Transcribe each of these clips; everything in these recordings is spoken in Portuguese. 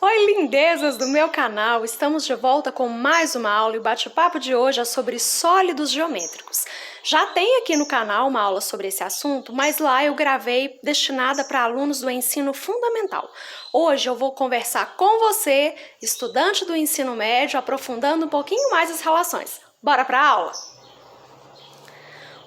Oi, lindezas do meu canal! Estamos de volta com mais uma aula e o bate-papo de hoje é sobre sólidos geométricos. Já tem aqui no canal uma aula sobre esse assunto, mas lá eu gravei destinada para alunos do ensino fundamental. Hoje eu vou conversar com você, estudante do ensino médio, aprofundando um pouquinho mais as relações. Bora para a aula?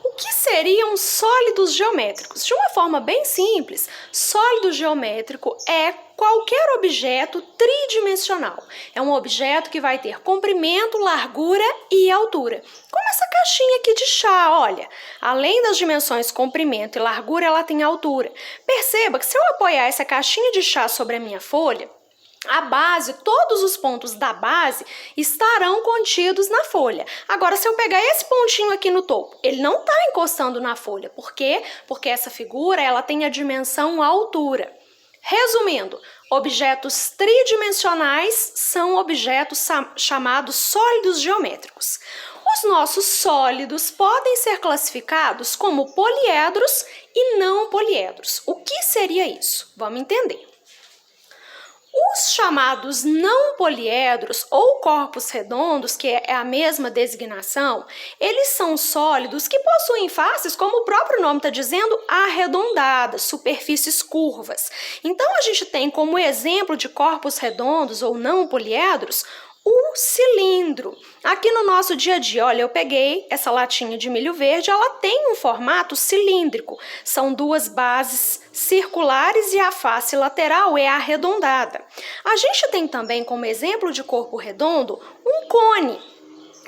O que seriam sólidos geométricos? De uma forma bem simples, sólido geométrico é qualquer objeto tridimensional. É um objeto que vai ter comprimento, largura e altura. Como essa caixinha aqui de chá, olha. Além das dimensões comprimento e largura, ela tem altura. Perceba que se eu apoiar essa caixinha de chá sobre a minha folha, a base, todos os pontos da base estarão contidos na folha. Agora, se eu pegar esse pontinho aqui no topo, ele não está encostando na folha. Por quê? Porque essa figura ela tem a dimensão altura. Resumindo, objetos tridimensionais são objetos chamados sólidos geométricos. Os nossos sólidos podem ser classificados como poliedros e não poliedros. O que seria isso? Vamos entender. Os chamados não poliedros ou corpos redondos, que é a mesma designação, eles são sólidos que possuem faces, como o próprio nome está dizendo, arredondadas, superfícies curvas. Então, a gente tem como exemplo de corpos redondos ou não poliedros o cilindro. Aqui no nosso dia a dia, olha, eu peguei essa latinha de milho verde, ela tem um formato cilíndrico. São duas bases circulares e a face lateral é arredondada. A gente tem também como exemplo de corpo redondo um cone.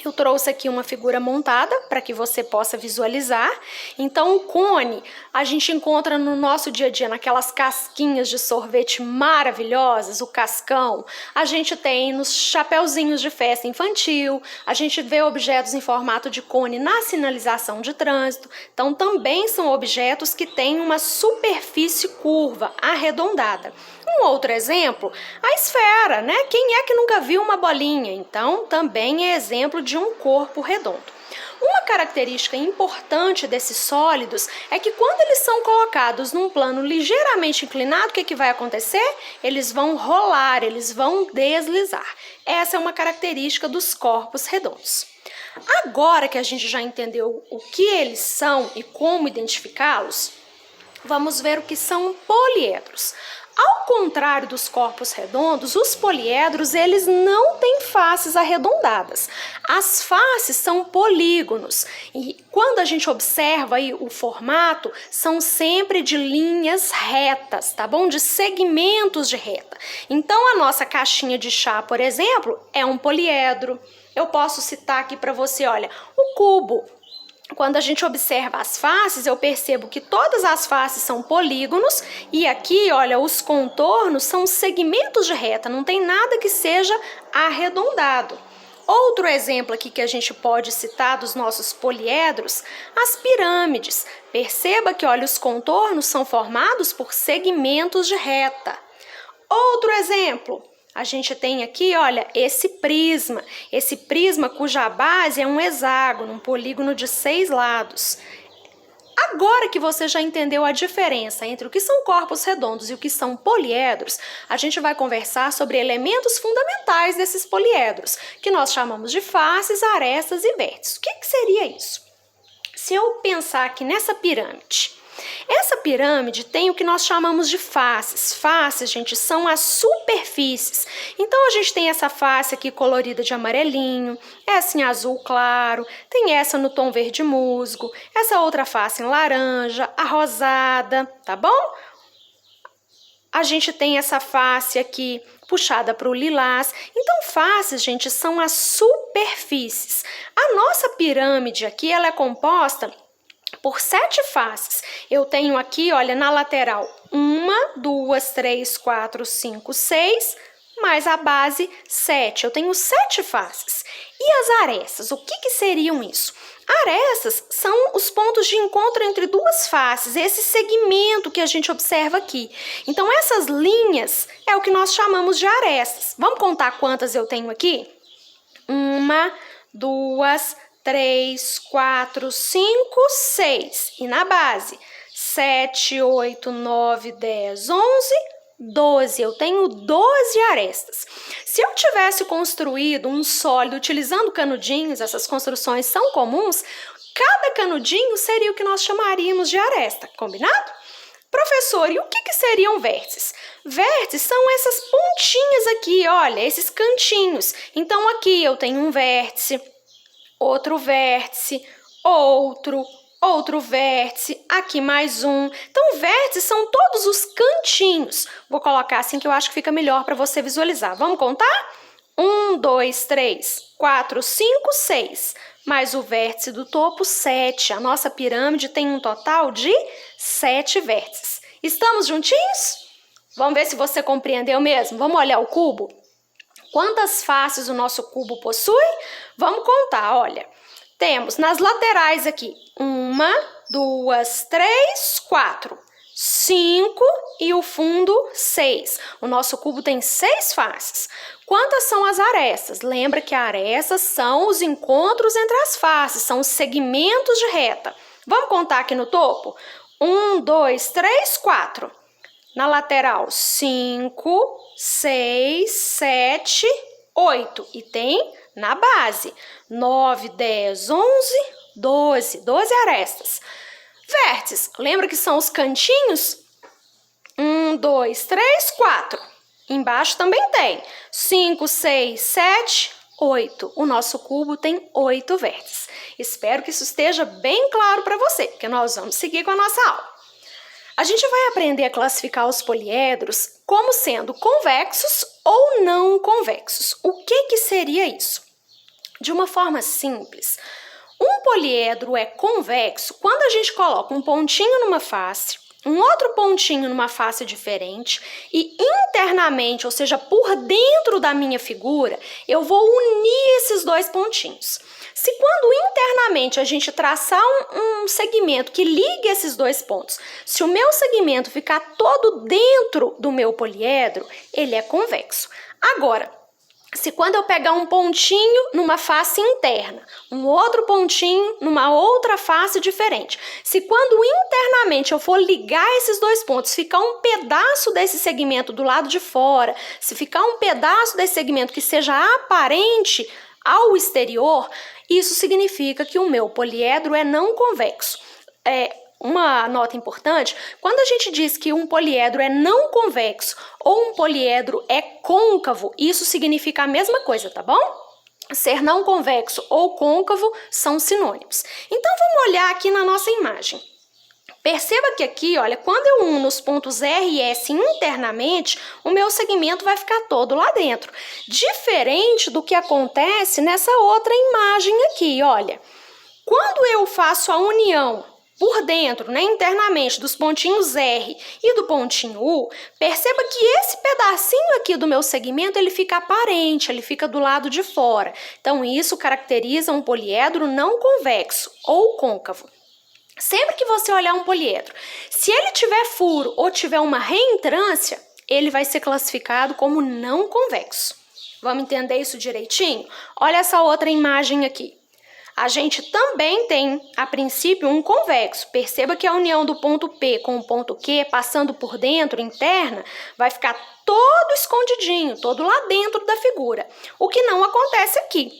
Eu trouxe aqui uma figura montada para que você possa visualizar. Então, o cone a gente encontra no nosso dia a dia naquelas casquinhas de sorvete maravilhosas, o cascão. A gente tem nos chapeuzinhos de festa infantil. A gente vê objetos em formato de cone na sinalização de trânsito. Então, também são objetos que têm uma superfície curva, arredondada. Um outro exemplo, a esfera, né? Quem é que nunca viu uma bolinha? Então, também é exemplo de um corpo redondo. Uma característica importante desses sólidos é que quando eles são colocados num plano ligeiramente inclinado, o que vai acontecer? Eles vão rolar, eles vão deslizar. Essa é uma característica dos corpos redondos. Agora que a gente já entendeu o que eles são e como identificá-los, vamos ver o que são poliedros. Ao contrário dos corpos redondos, os poliedros eles não têm faces arredondadas. As faces são polígonos e quando a gente observa aí o formato, são sempre de linhas retas, tá bom? De segmentos de reta. Então, a nossa caixinha de chá, por exemplo, é um poliedro. Eu posso citar aqui para você, olha, o cubo. Quando a gente observa as faces, eu percebo que todas as faces são polígonos e aqui, olha, os contornos são segmentos de reta, não tem nada que seja arredondado. Outro exemplo aqui que a gente pode citar dos nossos poliedros, as pirâmides. Perceba que, olha, os contornos são formados por segmentos de reta. Outro exemplo. A gente tem aqui, olha, esse prisma cuja base é um hexágono, um polígono de 6 lados. Agora que você já entendeu a diferença entre o que são corpos redondos e o que são poliedros, a gente vai conversar sobre elementos fundamentais desses poliedros, que nós chamamos de faces, arestas e vértices. O que seria isso? Se eu pensar aqui nessa pirâmide, essa pirâmide tem o que nós chamamos de faces. Faces, gente, são as superfícies. Então, a gente tem essa face aqui colorida de amarelinho, essa em azul claro, tem essa no tom verde musgo, essa outra face em laranja, arrosada, tá bom? A gente tem essa face aqui puxada para o lilás. Então, faces, gente, são as superfícies. A nossa pirâmide aqui, ela é composta por 7 faces. Eu tenho aqui, olha, na lateral 1, 2, 3, 4, 5, 6, mais a base 7. Eu tenho 7 faces. E as arestas, o que seriam isso? Arestas são os pontos de encontro entre duas faces, esse segmento que a gente observa aqui. Então, essas linhas é o que nós chamamos de arestas. Vamos contar quantas eu tenho aqui? 1, 2, 3, 4, 5, 6. E na base? 7, 8, 9, 10, 11, 12. Eu tenho 12 arestas. Se eu tivesse construído um sólido utilizando canudinhos, essas construções são comuns, cada canudinho seria o que nós chamaríamos de aresta, combinado? Professor, e o que seriam vértices? Vértices são essas pontinhas aqui, olha, esses cantinhos. Então aqui eu tenho um vértice, outro vértice, outro vértice, aqui mais um. Então, vértices são todos os cantinhos. Vou colocar assim que eu acho que fica melhor para você visualizar. Vamos contar? 1, 2, 3, 4, 5, 6. Mais o vértice do topo, 7. A nossa pirâmide tem um total de 7 vértices. Estamos juntinhos? Vamos ver se você compreendeu mesmo. Vamos olhar o cubo? Quantas faces o nosso cubo possui? Vamos contar, olha. Temos nas laterais aqui 1, 2, 3, 4, 5 e o fundo 6. O nosso cubo tem 6 faces. Quantas são as arestas? Lembra que arestas são os encontros entre as faces, são os segmentos de reta. Vamos contar aqui no topo? 1, 2, 3, 4. Na lateral, 5, 6, 7, 8. E tem na base, 9, 10, 11, 12. 12 arestas. Vértices, lembra que são os cantinhos? 1, 2, 3, 4. Embaixo também tem 5, 6, 7, 8. O nosso cubo tem 8 vértices. Espero que isso esteja bem claro para você, porque nós vamos seguir com a nossa aula. A gente vai aprender a classificar os poliedros como sendo convexos ou não convexos. O que seria isso? De uma forma simples, um poliedro é convexo quando a gente coloca um pontinho numa face, um outro pontinho numa face diferente e internamente, ou seja, por dentro da minha figura, eu vou unir esses dois pontinhos. Se quando internamente a gente traçar um segmento que ligue esses dois pontos, se o meu segmento ficar todo dentro do meu poliedro, ele é convexo. Agora, se quando eu pegar um pontinho numa face interna, um outro pontinho numa outra face diferente, se quando internamente eu for ligar esses dois pontos, ficar um pedaço desse segmento do lado de fora, se ficar um pedaço desse segmento que seja aparente ao exterior, isso significa que o meu poliedro é não convexo. Uma nota importante, quando a gente diz que um poliedro é não convexo ou um poliedro é côncavo, isso significa a mesma coisa, tá bom? Ser não convexo ou côncavo são sinônimos. Então, vamos olhar aqui na nossa imagem. Perceba que aqui, olha, quando eu uno os pontos R e S internamente, o meu segmento vai ficar todo lá dentro. Diferente do que acontece nessa outra imagem aqui, olha. Quando eu faço a união por dentro, né, internamente, dos pontinhos R e do pontinho U, perceba que esse pedacinho aqui do meu segmento, ele fica aparente, ele fica do lado de fora. Então, isso caracteriza um poliedro não convexo ou côncavo. Sempre que você olhar um poliedro, se ele tiver furo ou tiver uma reentrância, ele vai ser classificado como não convexo. Vamos entender isso direitinho? Olha essa outra imagem aqui. A gente também tem, a princípio, um convexo. Perceba que a união do ponto P com o ponto Q, passando por dentro, interna, vai ficar todo escondidinho, todo lá dentro da figura. O que não acontece aqui.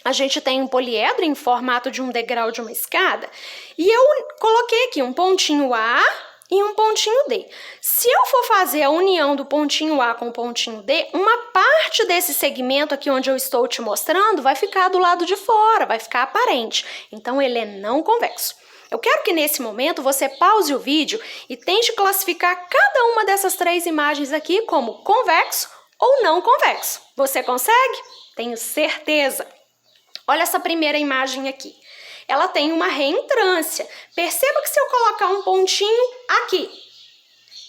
A gente tem um poliedro em formato de um degrau de uma escada e eu coloquei aqui um pontinho A e um pontinho D. Se eu for fazer a união do pontinho A com o pontinho D, uma parte desse segmento aqui onde eu estou te mostrando vai ficar do lado de fora, vai ficar aparente. Então, ele é não convexo. Eu quero que nesse momento você pause o vídeo e tente classificar cada uma dessas 3 imagens aqui como convexo ou não convexo. Você consegue? Tenho certeza! Olha essa primeira imagem aqui. Ela tem uma reentrância. Perceba que se eu colocar um pontinho aqui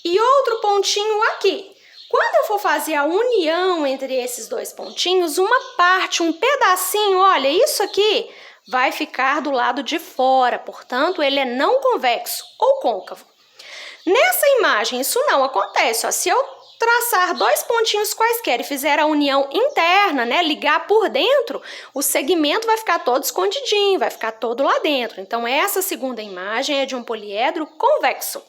e outro pontinho aqui, quando eu for fazer a união entre esses dois pontinhos, uma parte, um pedacinho, olha, isso aqui vai ficar do lado de fora. Portanto, ele é não convexo ou côncavo. Nessa imagem, isso não acontece. Ó. Se eu traçar 2 pontinhos quaisquer e fizer a união interna, né, ligar por dentro, o segmento vai ficar todo escondidinho, vai ficar todo lá dentro. Então, essa segunda imagem é de um poliedro convexo.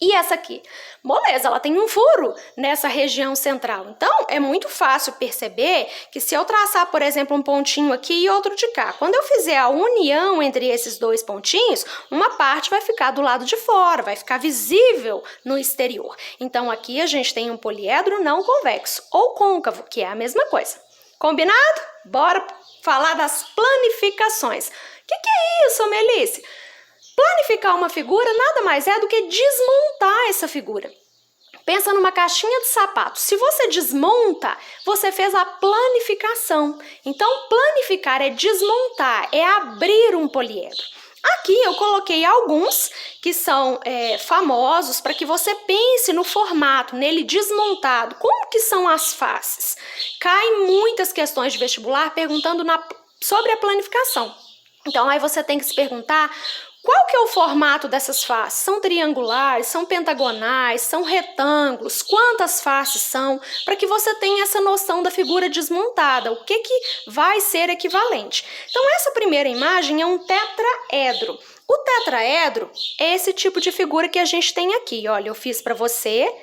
E essa aqui? Moleza, ela tem um furo nessa região central. Então, é muito fácil perceber que se eu traçar, por exemplo, um pontinho aqui e outro de cá, quando eu fizer a união entre esses dois pontinhos, uma parte vai ficar do lado de fora, vai ficar visível no exterior. Então, aqui a gente tem um poliedro não convexo ou côncavo, que é a mesma coisa. Combinado? Bora falar das planificações. O que é isso, Melice? Planificar uma figura nada mais é do que desmontar essa figura. Pensa numa caixinha de sapato. Se você desmonta, você fez a planificação. Então, planificar é desmontar, é abrir um poliedro. Aqui eu coloquei alguns que são famosos para que você pense no formato, nele desmontado. Como que são as faces? Caem muitas questões de vestibular perguntando sobre a planificação. Então, aí você tem que se perguntar qual que é o formato dessas faces? São triangulares, são pentagonais, são retângulos? Quantas faces são? Para que você tenha essa noção da figura desmontada, o que vai ser equivalente. Então, essa primeira imagem é um tetraedro. O tetraedro é esse tipo de figura que a gente tem aqui. Olha, eu fiz para você.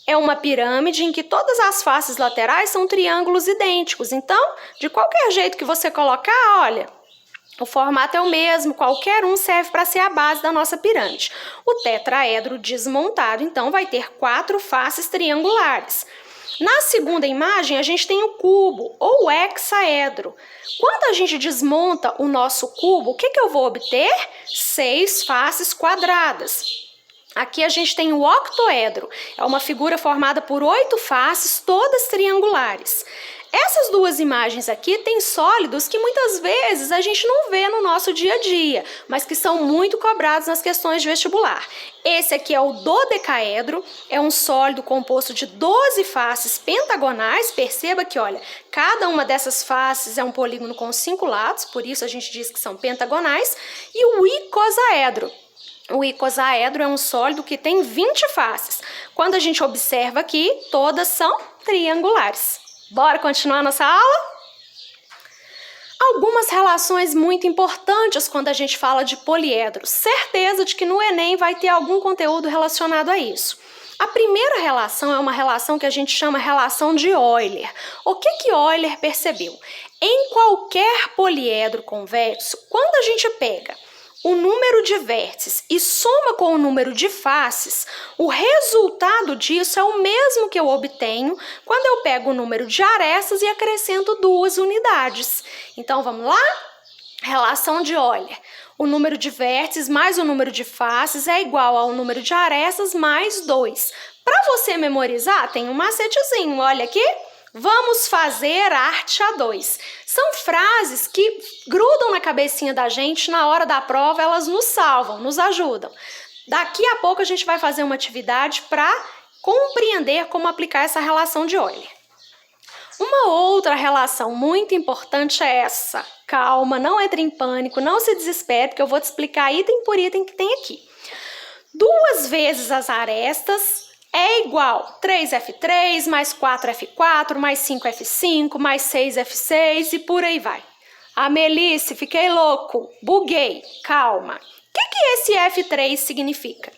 É uma pirâmide em que todas as faces laterais são triângulos idênticos. Então, de qualquer jeito que você colocar, olha, o formato é o mesmo, qualquer um serve para ser a base da nossa pirâmide. O tetraedro desmontado, então, vai ter 4 faces triangulares. Na segunda imagem, a gente tem o cubo, ou hexaedro. Quando a gente desmonta o nosso cubo, o que eu vou obter? 6 faces quadradas. Aqui a gente tem o octoedro, é uma figura formada por 8 faces, todas triangulares. Essas duas imagens aqui têm sólidos que muitas vezes a gente não vê no nosso dia a dia, mas que são muito cobrados nas questões de vestibular. Esse aqui é o dodecaedro, é um sólido composto de 12 faces pentagonais. Perceba que, olha, cada uma dessas faces é um polígono com 5 lados, por isso a gente diz que são pentagonais. E o icosaedro. O icosaedro é um sólido que tem 20 faces. Quando a gente observa aqui, todas são triangulares. Bora continuar nossa aula? Algumas relações muito importantes quando a gente fala de poliedros. Certeza de que no Enem vai ter algum conteúdo relacionado a isso. A primeira relação é uma relação que a gente chama relação de Euler. O que Euler percebeu? Em qualquer poliedro convexo, quando a gente pega o número de vértices e soma com o número de faces, o resultado disso é o mesmo que eu obtenho quando eu pego o número de arestas e acrescento 2 unidades. Então, vamos lá? Relação de Euler. O número de vértices mais o número de faces é igual ao número de arestas mais 2. Para você memorizar, tem um macetezinho, olha aqui. Vamos fazer arte a 2. São frases que grudam na cabecinha da gente, na hora da prova elas nos salvam, nos ajudam. Daqui a pouco a gente vai fazer uma atividade para compreender como aplicar essa relação de Euler. Uma outra relação muito importante é essa. Calma, não entre em pânico, não se desespere, porque eu vou te explicar item por item que tem aqui. 2 vezes as arestas é igual 3F3 mais 4F4 mais 5F5 mais 6F6 e por aí vai. A Melice, fiquei louco, buguei, calma. O que esse F3 significa?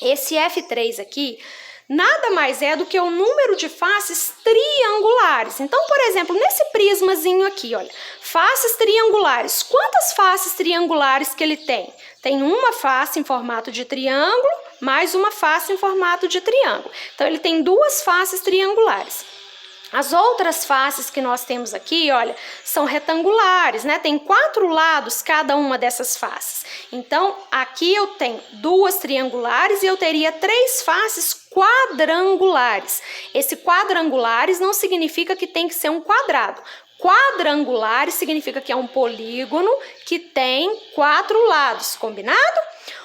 Esse F3 aqui nada mais é do que o número de faces triangulares. Então, por exemplo, nesse prismazinho aqui, olha, faces triangulares. Quantas faces triangulares que ele tem? Tem uma face em formato de triângulo, mais uma face em formato de triângulo. Então, ele tem 2 faces triangulares. As outras faces que nós temos aqui, olha, são retangulares, né? Tem 4 lados cada uma dessas faces. Então, aqui eu tenho 2 triangulares e eu teria 3 faces quadrangulares. Esse quadrangulares não significa que tem que ser um quadrado. Quadrangulares significa que é um polígono que tem 4 lados, combinado?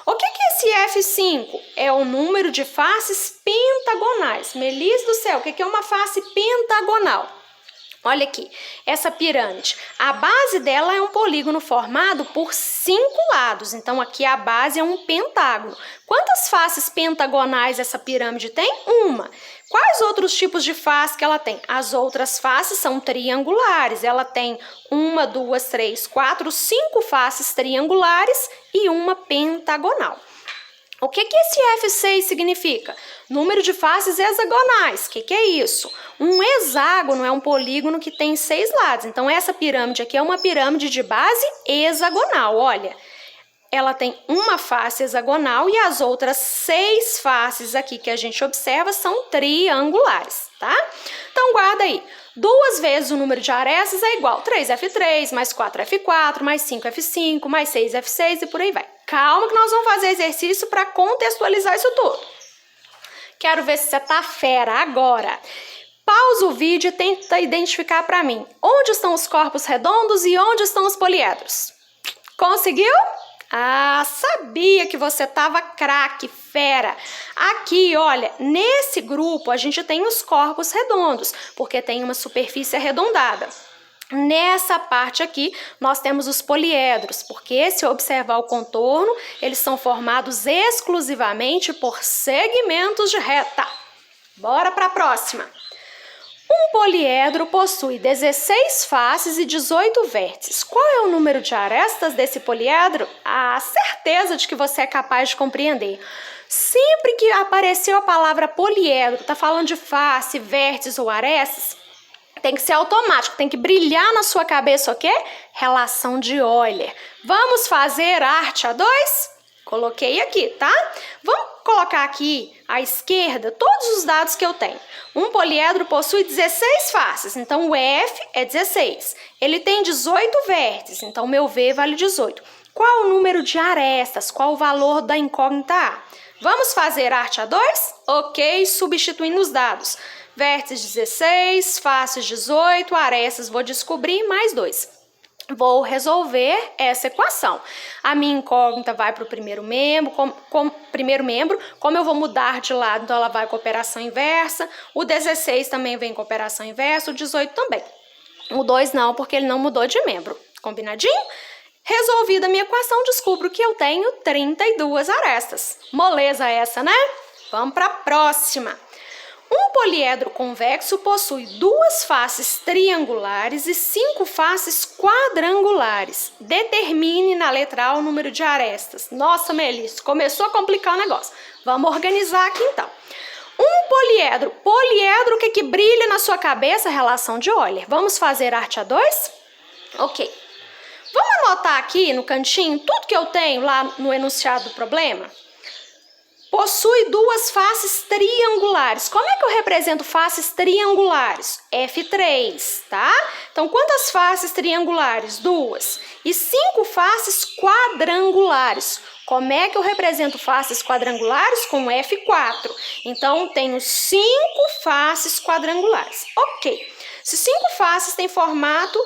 O que esse F5? É o número de faces pentagonais. Melice do céu, o que é uma face pentagonal? Olha aqui, essa pirâmide, a base dela é um polígono formado por 5 lados, então aqui a base é um pentágono. Quantas faces pentagonais essa pirâmide tem? Uma. Quais outros tipos de face que ela tem? As outras faces são triangulares, ela tem 1, 2, 3, 4, 5 faces triangulares e uma pentagonal. O que esse F6 significa? Número de faces hexagonais. O que é isso? Um hexágono é um polígono que tem 6 lados. Então, essa pirâmide aqui é uma pirâmide de base hexagonal. Olha, ela tem uma face hexagonal e as outras 6 faces aqui que a gente observa são triangulares, tá? Então, guarda aí. 2 vezes o número de arestas é igual a 3F3, mais 4F4, mais 5F5, mais 6F6 e por aí vai. Calma que nós vamos fazer exercício para contextualizar isso tudo. Quero ver se você tá fera agora. Pausa o vídeo e tenta identificar para mim onde estão os corpos redondos e onde estão os poliedros. Conseguiu? Ah, sabia que você tava craque, fera. Aqui, olha, nesse grupo a gente tem os corpos redondos, porque tem uma superfície arredondada. Nessa parte aqui, nós temos os poliedros, porque se observar o contorno, eles são formados exclusivamente por segmentos de reta. Bora para a próxima. Um poliedro possui 16 faces e 18 vértices. Qual é o número de arestas desse poliedro? Ah, certeza de que você é capaz de compreender. Sempre que apareceu a palavra poliedro, tá falando de face, vértices ou arestas, tem que ser automático, tem que brilhar na sua cabeça o quê? Relação de Euler. Vamos fazer arte A2? Coloquei aqui, tá? Vamos colocar aqui à esquerda todos os dados que eu tenho. Um poliedro possui 16 faces, então o F é 16. Ele tem 18 vértices, então meu V vale 18. Qual o número de arestas? Qual o valor da incógnita A? Vamos fazer arte A2? Ok, substituindo os dados. Vértices 16, faces 18, arestas vou descobrir mais 2. Vou resolver essa equação. A minha incógnita vai para o primeiro membro, como eu vou mudar de lado, então ela vai com operação inversa. O 16 também vem com operação inversa, o 18 também. O 2 não, porque ele não mudou de membro. Combinadinho? Resolvida a minha equação, descubro que eu tenho 32 arestas. Moleza essa, né? Vamos para a próxima. Um poliedro convexo possui 2 faces triangulares e 5 faces quadrangulares. Determine na letra A o número de arestas. Nossa, Melissa, começou a complicar o negócio. Vamos organizar aqui então. Um poliedro. Poliedro, o que brilha na sua cabeça? Relação de Euler. Vamos fazer arte A2? Ok. Vamos anotar aqui no cantinho tudo que eu tenho lá no enunciado do problema? Possui 2 faces triangulares. Como é que eu represento faces triangulares? F3, tá? Então, quantas faces triangulares? 2. E 5 faces quadrangulares. Como é que eu represento faces quadrangulares? Com F4. Então, tenho 5 faces quadrangulares. Ok. Se 5 faces têm formato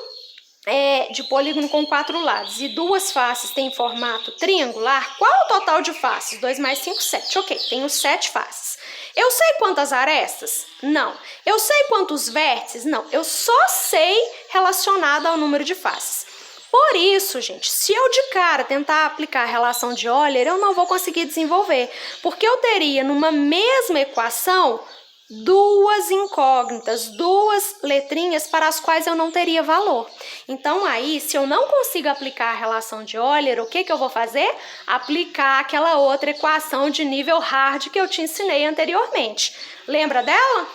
de polígono com 4 lados e 2 faces têm formato triangular, qual o total de faces? 2 mais 5, 7. Ok, tenho 7 faces. Eu sei quantas arestas? Não. Eu sei quantos vértices? Não. Eu só sei relacionado ao número de faces. Por isso, gente, se eu de cara tentar aplicar a relação de Euler, eu não vou conseguir desenvolver, porque eu teria numa mesma equação 2 incógnitas, 2 letrinhas para as quais eu não teria valor. Então, aí, se eu não consigo aplicar a relação de Euler, o que eu vou fazer? Aplicar aquela outra equação de nível hard que eu te ensinei anteriormente. Lembra dela?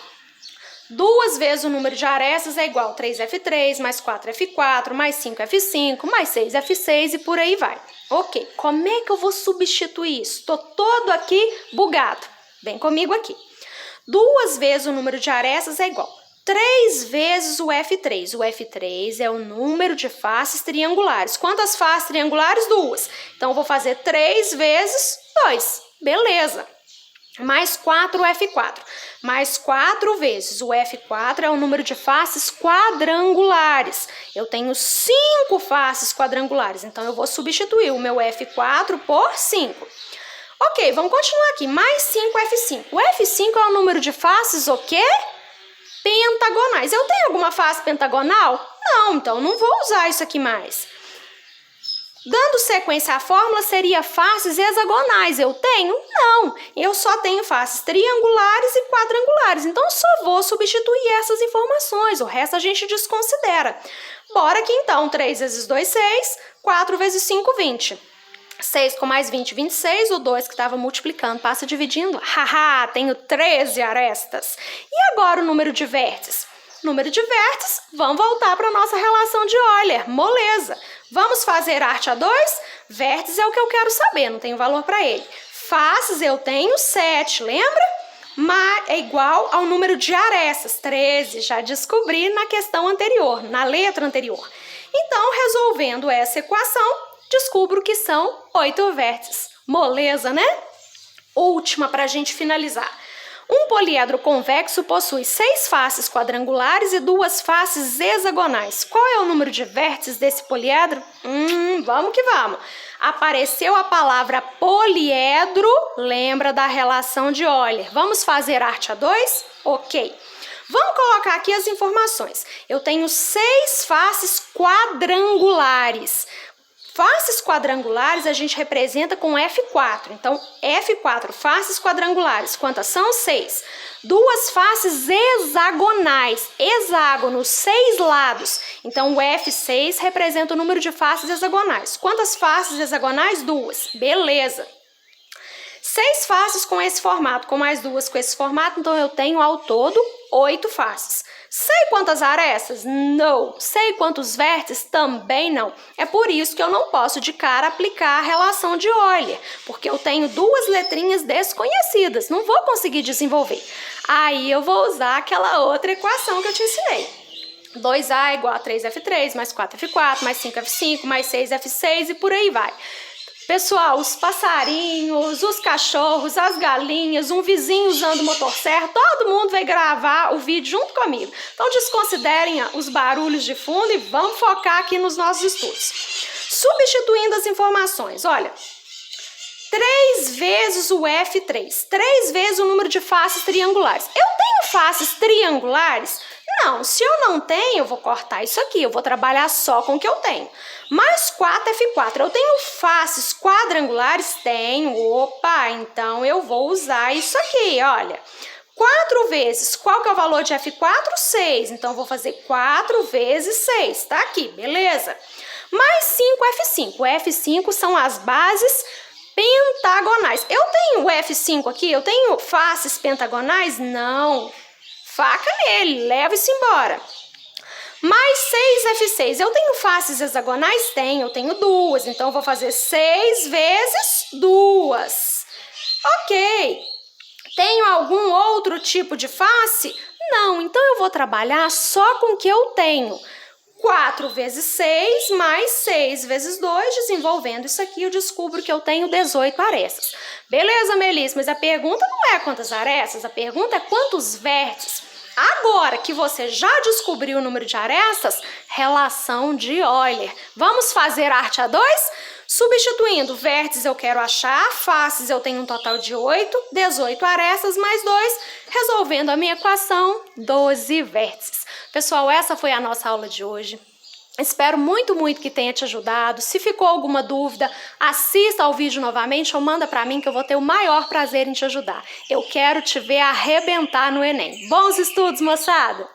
2 vezes o número de arestas é igual a 3F3, mais 4F4, mais 5F5, mais 6F6 e por aí vai. Ok, como é que eu vou substituir isso? Estou todo aqui bugado. Vem comigo aqui. 2 vezes o número de arestas é igual a 3 vezes o F3. O F3 é o número de faces triangulares. Quantas faces triangulares? 2. Então, eu vou fazer 3 vezes 2. Beleza. Mais 4 o F4. Mais 4 vezes o F4 é o número de faces quadrangulares. Eu tenho 5 faces quadrangulares. Então, eu vou substituir o meu F4 por 5. Ok, vamos continuar aqui. Mais 5 F5. O F5 é o número de faces o quê? Pentagonais. Eu tenho alguma face pentagonal? Não, então não vou usar isso aqui mais. Dando sequência à fórmula, seria faces hexagonais. Eu tenho? Não. Eu só tenho faces triangulares e quadrangulares. Então, só vou substituir essas informações. O resto a gente desconsidera. Bora aqui então. 3 vezes 2, 6. 4 vezes 5, 20. 6 com mais 20, 26. O 2 que estava multiplicando passa dividindo. Haha, tenho 13 arestas. E agora o número de vértices? Número de vértices, vamos voltar para a nossa relação de Euler. Moleza. Vamos fazer arte a 2? Vértices é o que eu quero saber, não tenho valor para ele. Faces eu tenho 7, lembra? É igual ao número de arestas, 13. Já descobri na questão anterior, na letra anterior. Então, resolvendo essa equação, descubro que são 8 vértices. Moleza, né? Última para a gente finalizar. Um poliedro convexo possui 6 faces quadrangulares e 2 faces hexagonais. Qual é o número de vértices desse poliedro? Vamos que vamos. Apareceu a palavra poliedro, lembra da relação de Euler. Vamos fazer arte a 2? Ok. Vamos colocar aqui as informações. Eu tenho 6 faces quadrangulares. Faces quadrangulares a gente representa com F4. Então, F4, faces quadrangulares. Quantas são? 6. 2 faces hexagonais. Hexágono, 6 lados. Então, o F6 representa o número de faces hexagonais. Quantas faces hexagonais? 2. Beleza. 6 faces com esse formato, com mais 2 com esse formato. Então, eu tenho ao todo 8 faces. Sei quantas arestas? Não. Sei quantos vértices? Também não. É por isso que eu não posso de cara aplicar a relação de Euler, porque eu tenho 2 letrinhas desconhecidas, não vou conseguir desenvolver. Aí eu vou usar aquela outra equação que eu te ensinei. 2A igual a 3F3, mais 4F4, mais 5F5, mais 6F6 e por aí vai. Pessoal, os passarinhos, os cachorros, as galinhas, um vizinho usando motosserra, todo mundo vai gravar o vídeo junto comigo. Então desconsiderem os barulhos de fundo e vamos focar aqui nos nossos estudos. Substituindo as informações, olha, 3 vezes o F3, 3 vezes o número de faces triangulares. Eu tenho faces triangulares? Não, se eu não tenho, eu vou cortar isso aqui, eu vou trabalhar só com o que eu tenho. Mais 4F4, eu tenho faces quadrangulares? Tenho. Opa, então eu vou usar isso aqui, olha. 4 vezes, qual que é o valor de F4? 6, então eu vou fazer 4 vezes 6, tá aqui, beleza? Mais 5F5, F5 são as bases pentagonais. Eu tenho o F5 aqui, eu tenho faces pentagonais? Não. Faca nele, leva isso embora. Mais 6F6. Eu tenho faces hexagonais? Tenho, eu tenho 2. Então, eu vou fazer 6 vezes 2. Ok. Tenho algum outro tipo de face? Não, então eu vou trabalhar só com o que eu tenho. 4 vezes 6 mais 6 vezes 2, desenvolvendo isso aqui, eu descubro que eu tenho 18 arestas. Beleza, Melissa, mas a pergunta não é quantas arestas, a pergunta é quantos vértices. Agora que você já descobriu o número de arestas, relação de Euler. Vamos fazer arte a 2? Substituindo vértices eu quero achar, faces eu tenho um total de 8, 18 arestas mais 2, resolvendo a minha equação, 12 vértices. Pessoal, essa foi a nossa aula de hoje. Espero muito que tenha te ajudado. Se ficou alguma dúvida, assista ao vídeo novamente ou manda para mim que eu vou ter o maior prazer em te ajudar. Eu quero te ver arrebentar no Enem. Bons estudos, moçada!